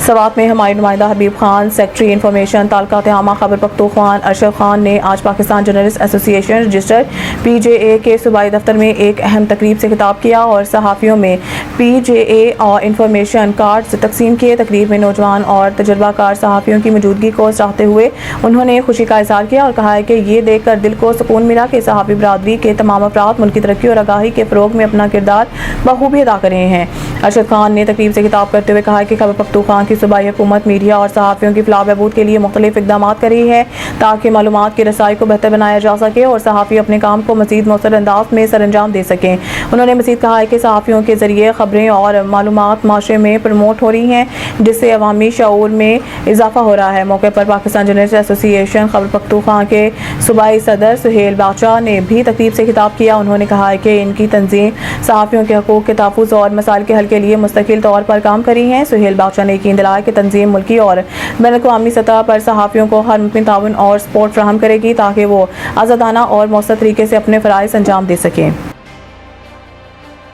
سوات میں ہمارے نمائندہ حبیب خان، سیکرٹری انفارمیشن تعلقات عامہ خیبر پختونخوا ارشد خان نے آج پاکستان جرنلسٹ ایسوسی ایشن رجسٹر PJA کے صوبائی دفتر میں ایک اہم تقریب سے خطاب کیا اور صحافیوں میں PJA اور انفارمیشن کارڈز تقسیم کیے۔ تقریب میں نوجوان اور تجربہ کار صحافیوں کی موجودگی کو سراہتے ہوئے انہوں نے خوشی کا اظہار کیا اور کہا کہ یہ دیکھ کر دل کو سکون ملا کہ صحافی برادری کے تمام افراد ملکی ترقی اور آگاہی کے فروغ میں اپنا کردار بخوبی ادا کر رہے ہیں۔ ارشد خان نے تقریب سے خطاب کرتے ہوئے کہا کہ خیبر پختونخوا کی صوبائی حکومت میڈیا اور صحافیوں کی فلاح بہبود کے لیے مختلف اقدامات کر رہی ہے تاکہ معلومات کی رسائی کو بہتر بنایا جا سکے اور صحافی اپنے کام کو مزید مؤثر انداز میں سر انجام دے سکیں۔ انہوں نے مزید کہا کہ صحافیوں کے ذریعے خبریں اور معلومات معاشرے میں پروموٹ ہو رہی ہیں جس سے عوامی شعور میں اضافہ ہو رہا ہے۔ موقع پر پاکستان جرنلسٹ ایسوسی ایشن خیبر پختونخوا کے صوبائی صدر سہیل بادشاہ نے بھی تقریب سے خطاب کیا۔ انہوں نے کہا کہ ان کی تنظیم صحافیوں کے حقوق کے تحفظ اور مسائل کے حل کے لیے مستقل طور پر کام کر رہی ہے۔ سہیل بادشاہ نے یقین دلایا کہ تنظیم ملکی اور بین الاقوامی سطح پر صحافیوں کو ہر ممکن تعاون اور سپورٹ فراہم کرے گی تاکہ وہ آزادانہ اور مؤثر طریقے سے اپنے فرائض انجام دے سکیں۔